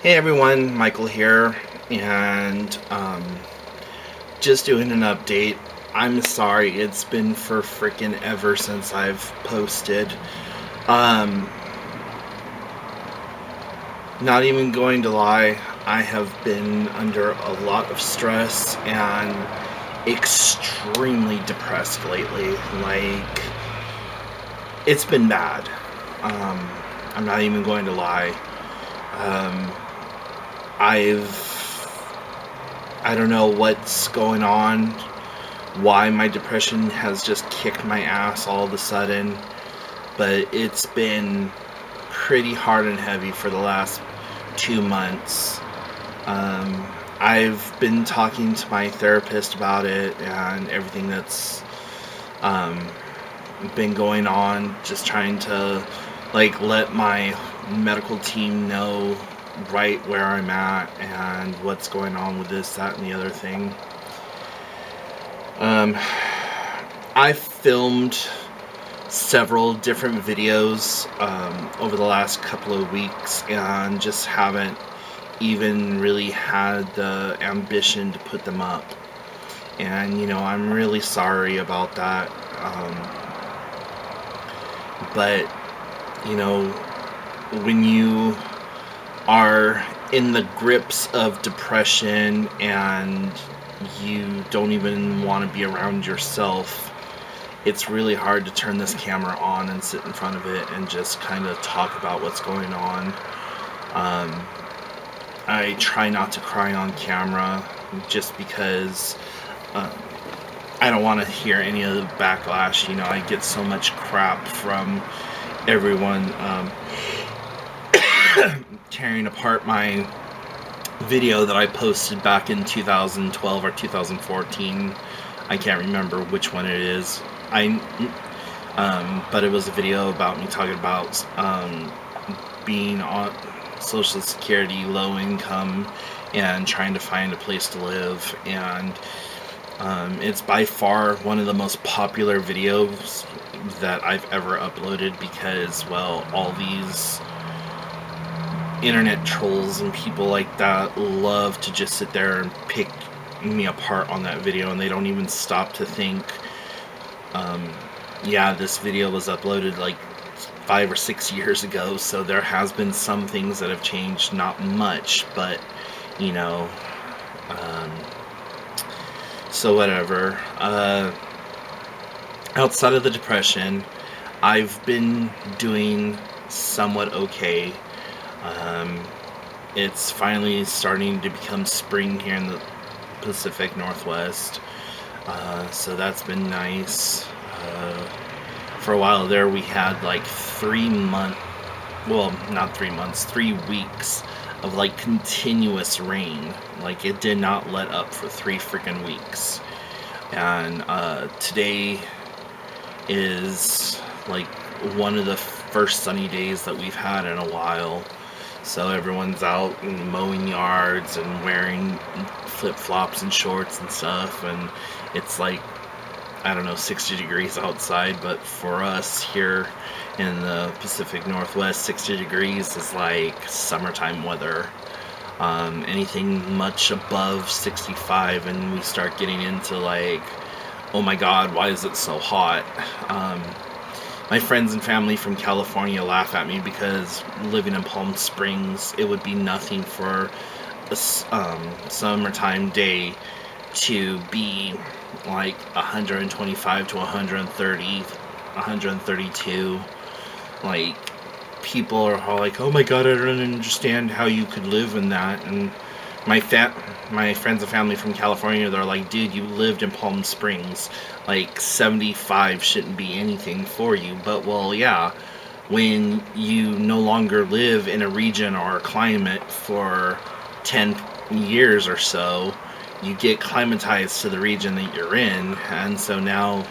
Hey everyone, Michael here, and just doing an update. I'm sorry, it's been for freaking ever since I've posted. Um, Not even going to lie, I have been under a lot of stress and extremely depressed lately. Like, it's been bad. Um, I'm not even going to lie. Um, I don't know what's going on, why my depression has just kicked my ass all of a sudden, but it's been pretty hard and heavy for the last 2 months. I've been talking to my therapist about it and everything that's um, been going on, just trying to let my medical team know right where I'm at and what's going on with this, that, and the other thing. Um, I filmed several different videos over the last couple of weeks and just haven't even really had the ambition to put them up. And, I'm really sorry about that. But, you know, when you are in the grips of depression and you don't even want to be around yourself, it's really hard to turn this camera on and sit in front of it and just kind of talk about what's going on. I try not to cry on camera just because um, I don't want to hear any of the backlash. I get so much crap from everyone tearing apart my video that I posted back in 2012 or 2014. I can't remember which one it is. But it was a video about me talking about being on Social Security, low income, and trying to find a place to live. And it's by far one of the most popular videos that I've ever uploaded because, well, all these internet trolls and people like that love to just sit there and pick me apart on that video, and they don't even stop to think, yeah, this video was uploaded like 5 or 6 years ago, so there has been some things that have changed, not much, but you know, um, so whatever. Outside of the depression, I've been doing somewhat okay. Um, it's finally starting to become spring here in the Pacific Northwest, so that's been nice. For a while there, we had like 3 months, well, not 3 months, 3 weeks of like continuous rain. Like, it did not let up for 3 freaking weeks. And today is like one of the first sunny days that we've had in a while. So everyone's out and mowing yards and wearing flip-flops and shorts and stuff, and it's like, I don't know, 60 degrees outside, but for us here in the Pacific Northwest, 60 degrees is like summertime weather. Anything much above 65 and we start getting into like, oh my god, why is it so hot? My friends and family from California laugh at me because living in Palm Springs, it would be nothing for a summertime day to be like 125 to 130, 132. Like, people are all like, oh my god, I don't understand how you could live in that. And my friends and family from California, they're like, dude, you lived in Palm Springs. Like, 75 shouldn't be anything for you. But, well, yeah, when you no longer live in a region or a climate for 10 years or so, you get climatized to the region that you're in. And so now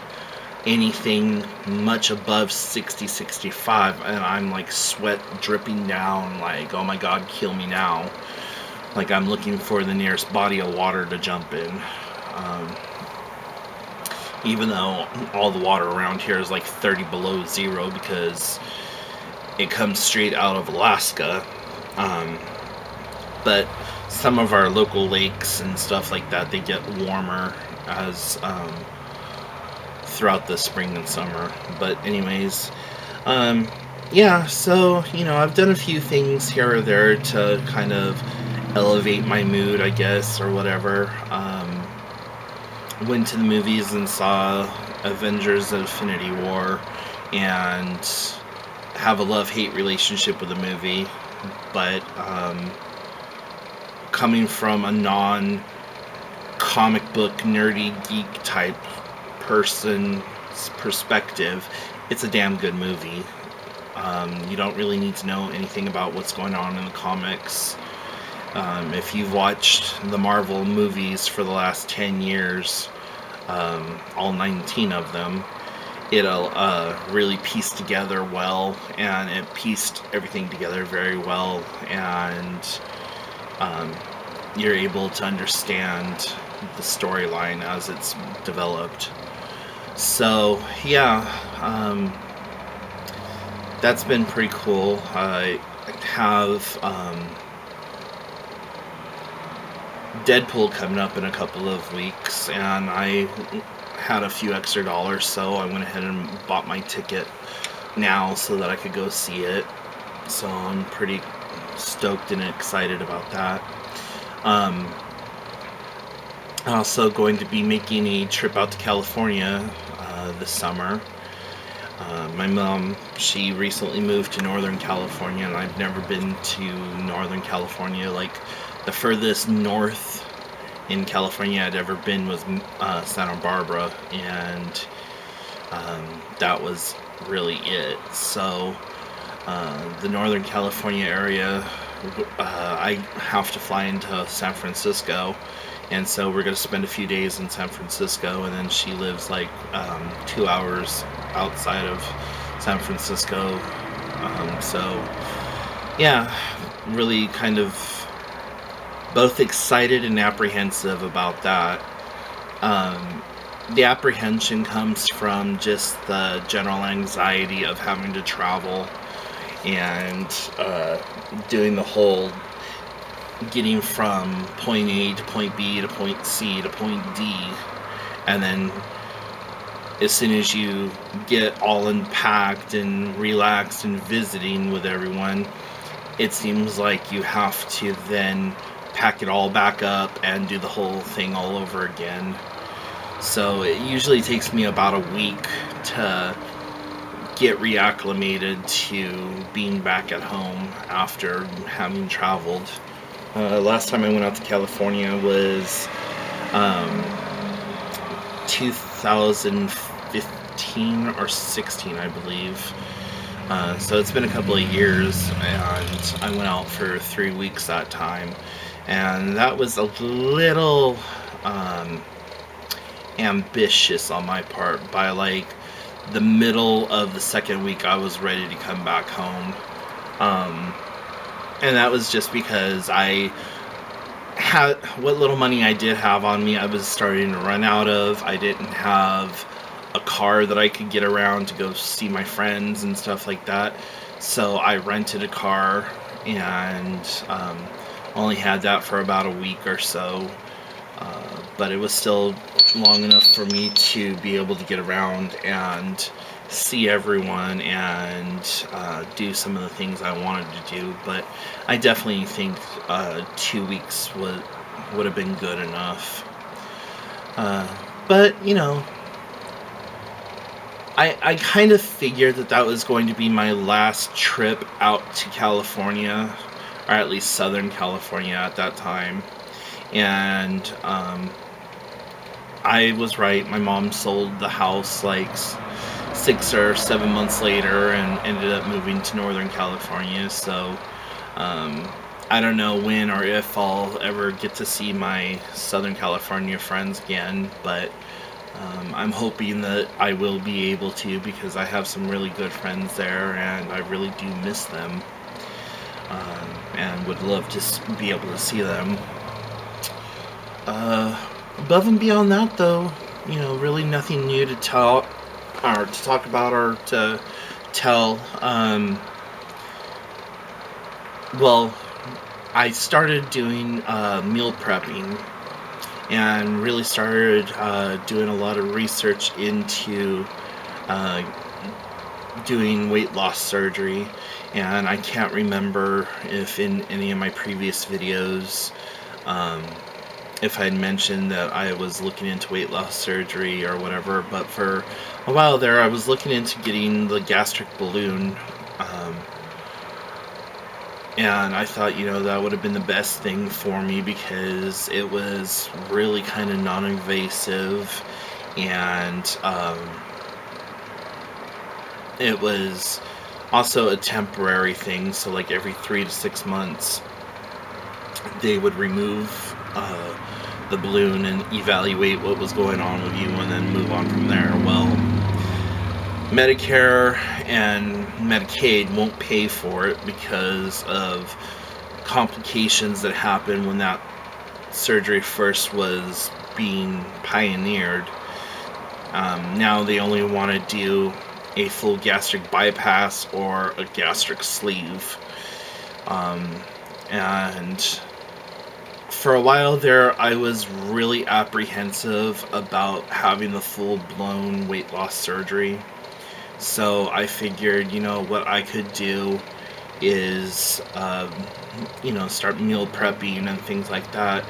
anything much above 60, 65, and I'm like sweat dripping down, like, oh my god, kill me now. Like, I'm looking for the nearest body of water to jump in. Even though all the water around here is like 30 below zero because it comes straight out of Alaska. but some of our local lakes and stuff like that, they get warmer as throughout the spring and summer. But anyways, um, yeah. So I've done a few things here or there to kind of elevate my mood, I guess, or whatever. Went to the movies and saw Avengers: Infinity War, and have a love-hate relationship with the movie. But coming from a non-comic book nerdy geek type person's perspective, it's a damn good movie. You don't really need to know anything about what's going on in the comics. If you've watched the Marvel movies for the last 10 years, all 19 of them, it'll really piece together well, and it pieced everything together very well, and um, you're able to understand the storyline as it's developed. So, yeah, that's been pretty cool. I have Deadpool coming up in a couple of weeks, and I had a few extra dollars, so I went ahead and bought my ticket now so that I could go see it. So I'm pretty stoked and excited about that. Um, Also going to be making a trip out to California this summer. My mom, she recently moved to Northern California, and I've never been to Northern California. Like, the furthest north in California I'd ever been was Santa Barbara, and that was really it. So, the Northern California area, I have to fly into San Francisco, and so we're going to spend a few days in San Francisco, and then she lives like 2 hours outside of San Francisco. So, yeah, really kind of both excited and apprehensive about that. Um, the apprehension comes from just the general anxiety of having to travel and doing the whole getting from point A to point B to point C to point D, and then as soon as you get all unpacked and relaxed and visiting with everyone, it seems like you have to then pack it all back up and do the whole thing all over again. So it usually takes me about a week to get reacclimated to being back at home after having traveled. Last time I went out to California was um, 2015 or 16, I believe. So it's been a couple of years, and I went out for 3 weeks that time, and that was a little ambitious on my part. By like the middle of the second week, I was ready to come back home. Um, and that was just because I had what little money I did have on me, I was starting to run out of. I didn't have a car that I could get around to go see my friends and stuff like that. So I rented a car, and only had that for about a week or so. But it was still long enough for me to be able to get around and see everyone and do some of the things I wanted to do. But I definitely think 2 weeks would have been good enough. But I kind of figured that was going to be my last trip out to California, or at least Southern California at that time. And I was right. My mom sold the house like 6 or 7 months later and ended up moving to Northern California. So I don't know when or if I'll ever get to see my Southern California friends again, but I'm hoping that I will be able to, because I have some really good friends there and I really do miss them, and would love to be able to see them. Above and beyond that, though, really nothing new to tell, or to talk about, or to tell. Well, I started doing meal prepping and really started doing a lot of research into uh, doing weight loss surgery. And I can't remember if in any of my previous videos, um, if I'd mentioned that I was looking into weight loss surgery or whatever, but for a while there, I was looking into getting the gastric balloon. Um, and I thought, that would have been the best thing for me because it was really kind of non invasive, and it was also a temporary thing. So, like every 3 to 6 months, they would remove the balloon and evaluate what was going on with you and then move on from there. Well, Medicare and Medicaid won't pay for it because of complications that happened when that surgery first was being pioneered. Now they only want to do a full gastric bypass or a gastric sleeve. And for a while there, I was really apprehensive about having the full-blown weight loss surgery. So I figured, what I could do is, start meal prepping and things like that.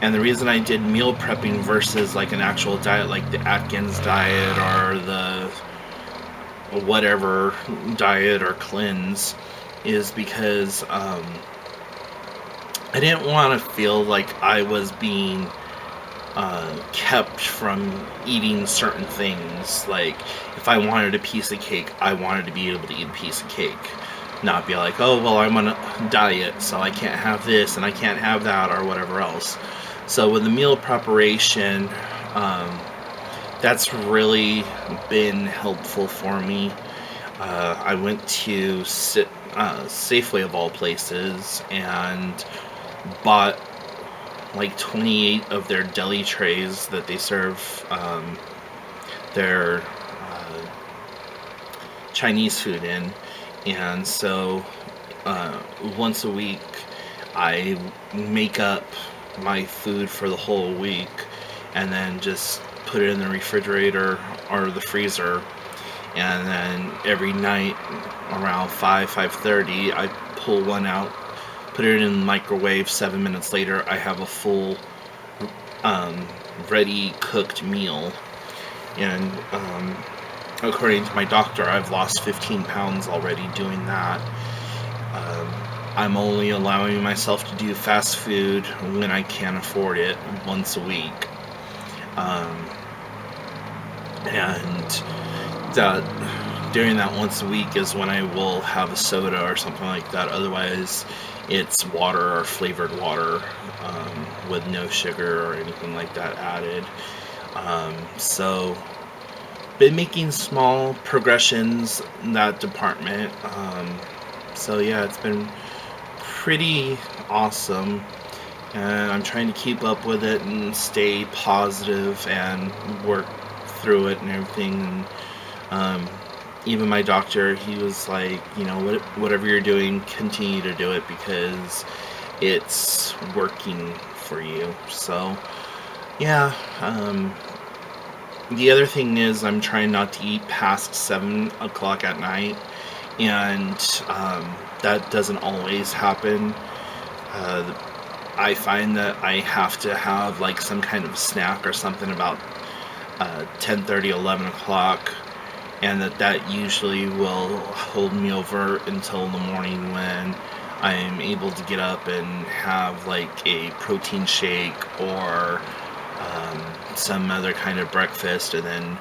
And the reason I did meal prepping versus like an actual diet, like the Atkins diet or the whatever diet or cleanse, is because I didn't want to feel like I was being kept from eating certain things. Like, if I wanted a piece of cake, I wanted to be able to eat a piece of cake. Not be like, oh, well, I'm on a diet, so I can't have this and I can't have that or whatever else. So with the meal preparation, that's really been helpful for me. I went to Safeway of all places and bought like 28 of their deli trays that they serve their Chinese food in. And so once a week I make up my food for the whole week and then just put it in the refrigerator or the freezer, and then every night around 5:30 I pull one out, put it in the microwave. 7 minutes later I have a full ready cooked meal. And according to my doctor, I've lost 15 pounds already doing that. I'm only allowing myself to do fast food when I can afford it, once a week. And that during that once a week is when I will have a soda or something like that. Otherwise, it's water or flavored water with no sugar or anything like that added. So, been making small progressions in that department. So yeah, it's been pretty awesome, and I'm trying to keep up with it and stay positive and work through it and everything. And even my doctor, he was like, whatever you're doing, continue to do it because it's working for you. So yeah. The other thing is I'm trying not to eat past 7 o'clock at night, and that doesn't always happen. I find that I have to have like some kind of snack or something about 10:30, 11 o'clock, and that usually will hold me over until the morning when I'm able to get up and have like a protein shake or some other kind of breakfast. And then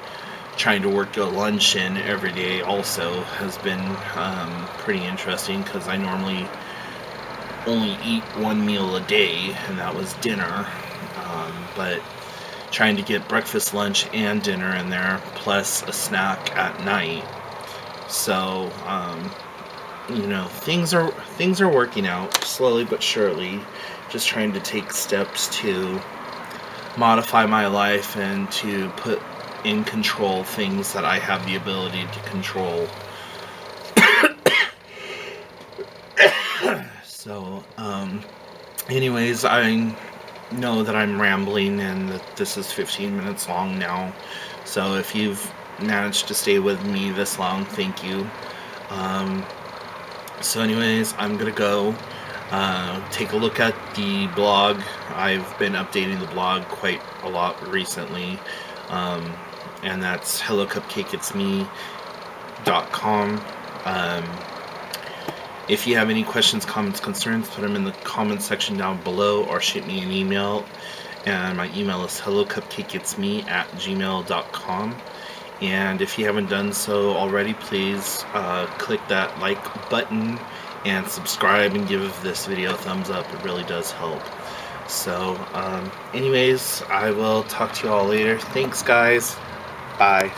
trying to work a lunch in every day also has been pretty interesting because I normally only eat one meal a day, and that was dinner. But trying to get breakfast, lunch, and dinner in there, plus a snack at night. So, things are working out slowly but surely. Just trying to take steps to modify my life and to put in control things that I have the ability to control. So, anyways, I know that I'm rambling and that this is 15 minutes long now. So if you've managed to stay with me this long, thank you. Um, so anyways, I'm gonna go take a look at the blog. I've been updating the blog quite a lot recently. Um, and that's hellocupcakeitsme.com. If you have any questions, comments, concerns, put them in the comments section down below or shoot me an email. And my email is hellocupcakeitsme@gmail.com. And if you haven't done so already, please click that like button and subscribe and give this video a thumbs up. It really does help. So, anyways, I will talk to you all later. Thanks, guys. Bye.